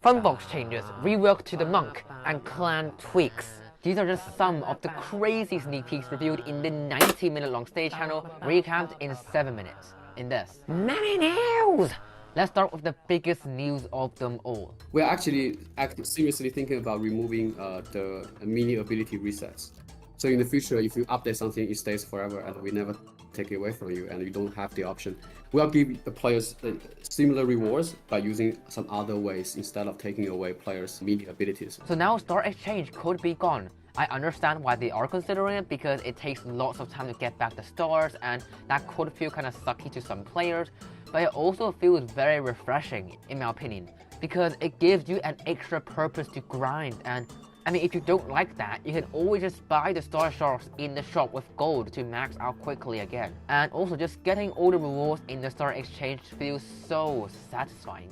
Funbox changes, rework to the monk, and clan tweaks. These are just some of the crazy sneak peeks reviewed in the 90-minute long stage channel, recapped in 7 minutes. In this many news! Let's start with the biggest news of them all. We're actually seriously thinking about removing the mini ability resets. So in the future, if you update something, it stays forever and we never take it away from you and you don't have the option. We'll give the players similar rewards by using some other ways instead of taking away players' mini abilities. So now Star Exchange could be gone. I understand why they are considering it because it takes lots of time to get back the stars and that could feel kind of sucky to some players, but it also feels very refreshing in my opinion because it gives you an extra purpose to grind. And I mean, if you don't like that, you can always just buy the star shards in the shop with gold to max out quickly again. And also just getting all the rewards in the Star Exchange feels so satisfying.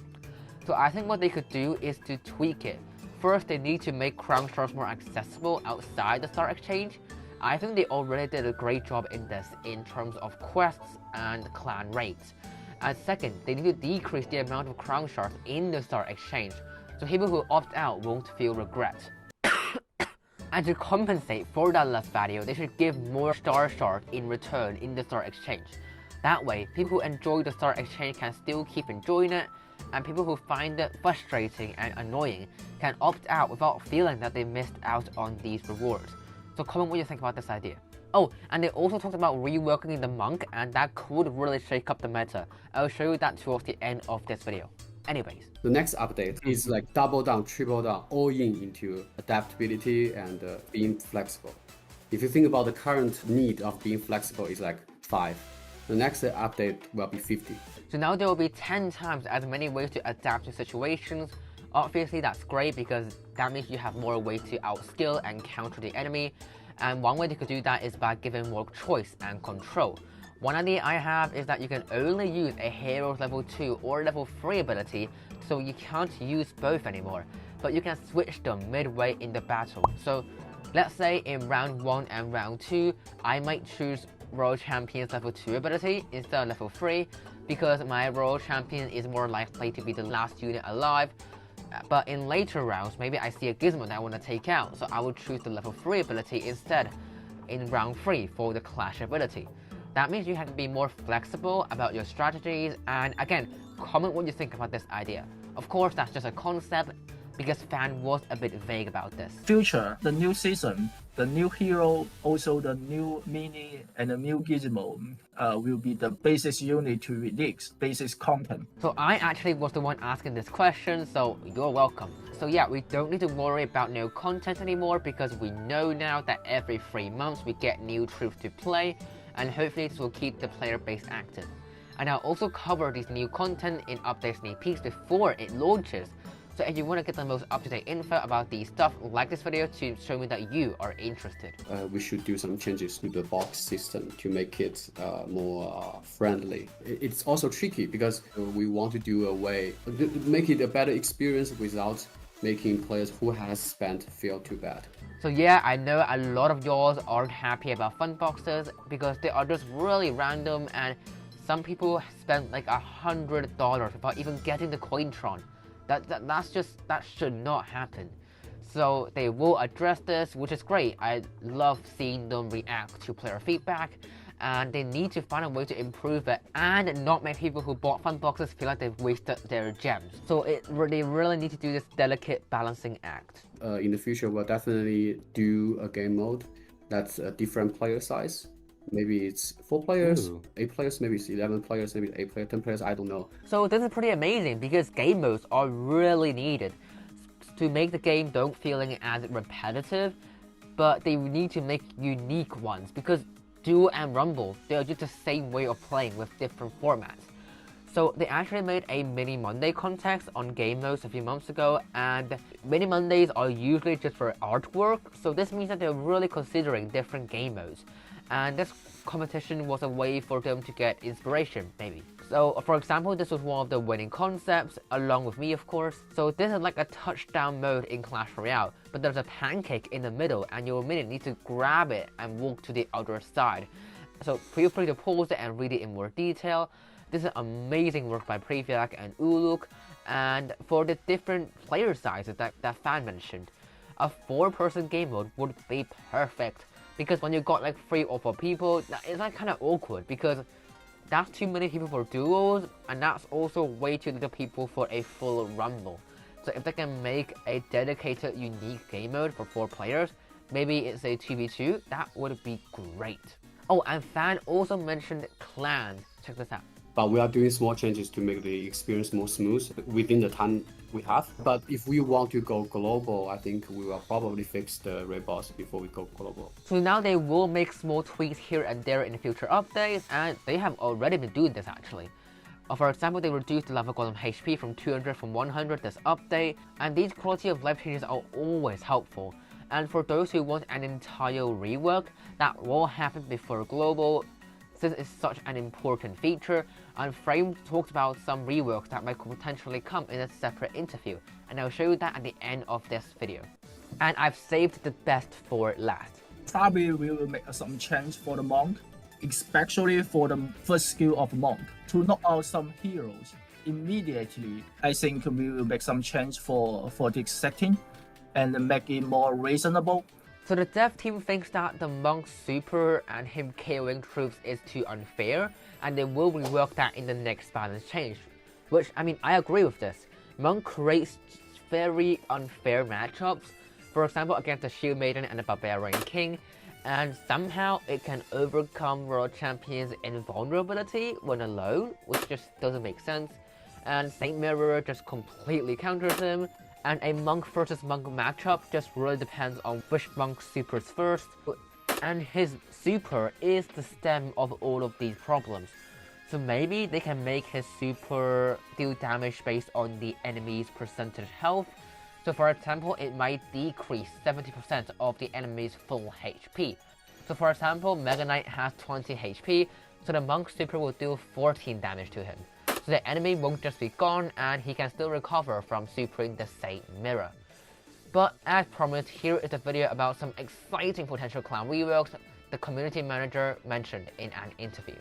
So I think what they could do is to tweak it. First, they need to make crown shards more accessible outside the Star Exchange. I think they already did a great job in this in terms of quests and clan raids. And second, they need to decrease the amount of crown shards in the Star Exchange, so people who opt out won't feel regret. And to compensate for that less value, they should give more star shards in return in the Star Exchange. That way, people who enjoy the Star Exchange can still keep enjoying it, and people who find it frustrating and annoying can opt out without feeling that they missed out on these rewards. So comment what you think about this idea. Oh, and they also talked about reworking the monk, and that could really shake up the meta. I'll show you that towards the end of this video. Anyways, the next update is like double down, triple down, all in into adaptability and being flexible. If you think about the current need of being flexible is like 5. The next update will be 50. So now there will be 10 times as many ways to adapt to situations. Obviously that's great because that means you have more ways to outskill and counter the enemy. And one way they could do that is by giving more choice and control. One idea I have is that you can only use a hero's level 2 or level 3 ability, so you can't use both anymore, but you can switch them midway in the battle. So let's say in round 1 and round 2, I might choose Royal Champion's level 2 ability instead of level 3, because my Royal Champion is more likely to be the last unit alive. But in later rounds, maybe I see a gizmo that I want to take out, so I will choose the level 3 ability instead in round 3 for the Clash ability. That means you have to be more flexible about your strategies, and again, comment what you think about this idea. Of course, that's just a concept, because fan was a bit vague about this. Future, the new season, the new hero, also the new mini and the new gizmo will be the basic unit to release basic content. So I actually was the one asking this question, so you're welcome. So yeah, we don't need to worry about no content anymore because we know now that every 3 months we get new troops to play, and hopefully this will keep the player base active. And I'll also cover these new content in update sneak peeks before it launches. So if you want to get the most up-to-date info about these stuff, like this video to show me that you are interested. We should do some changes to the box system to make it more friendly. It's also tricky because we want to do a way, make it a better experience without making players who has spent feel too bad. So yeah, I know a lot of y'all aren't happy about fun boxes because they are just really random, and some people spend like $100 without even getting the Cointron. That should not happen. So they will address this, which is great. I love seeing them react to player feedback, and they need to find a way to improve it and not make people who bought fun boxes feel like they've wasted their gems. So they really need to do this delicate balancing act. In the future, we'll definitely do a game mode that's a different player size. Maybe it's 4 players, 8 players, maybe it's 11 players, maybe 8 players, 10 players, I don't know. So this is pretty amazing because game modes are really needed to make the game don't feeling as repetitive, but they need to make unique ones because Duel and Rumble, they are just the same way of playing with different formats. So they actually made a Mini Monday context on game modes a few months ago, and Mini Mondays are usually just for artwork, so this means that they're really considering different game modes. And this competition was a way for them to get inspiration, maybe. So for example, this was one of the winning concepts, along with me of course. So this is like a touchdown mode in Clash Royale, but there's a pancake in the middle and your minion needs to grab it and walk to the other side. So feel free to pause it and read it in more detail. This is amazing work by Previak and Uluk, and for the different player sizes that Fan mentioned, a 4-person game mode would be perfect, because when you got like 3 or 4 people, it's like kind of awkward because that's too many people for duos, and that's also way too little people for a full rumble. So if they can make a dedicated unique game mode for 4 players, maybe it's a 2v2, that would be great. Oh, and Fan also mentioned clans. Check this out. But we are doing small changes to make the experience more smooth within the time we have. But if we want to go global, I think we will probably fix the raid boss before we go global. So now they will make small tweaks here and there in the future updates, and they have already been doing this actually. For example, they reduced the lava golem HP from 200 from 100 this update, and these quality of life changes are always helpful. And for those who want an entire rework, that will happen before global, since it's such an important feature, and Frame talked about some reworks that might potentially come in a separate interview, and I'll show you that at the end of this video. And I've saved the best for last. Probably we will make some change for the monk, especially for the first skill of monk, to knock out some heroes immediately. I think we will make some change for this setting and make it more reasonable. So the dev team thinks that the Monk's super and him KOing troops is too unfair, and they will rework that in the next balance change. Which, I mean, I agree with this. Monk creates very unfair matchups, for example against the Shield Maiden and the Barbarian King, and somehow it can overcome World Champion's invulnerability when alone, which just doesn't make sense, and Saint Mirror just completely counters him. And a monk versus monk matchup just really depends on which monk supers first, and his super is the stem of all of these problems. So maybe they can make his super deal damage based on the enemy's percentage health. So for example, it might decrease 70% of the enemy's full HP. So for example, Mega Knight has 20 HP, so the monk super will deal 14 damage to him. So the enemy won't just be gone, and he can still recover from supering the Saint Mirror. But as promised, here is a video about some exciting potential clan reworks the community manager mentioned in an interview.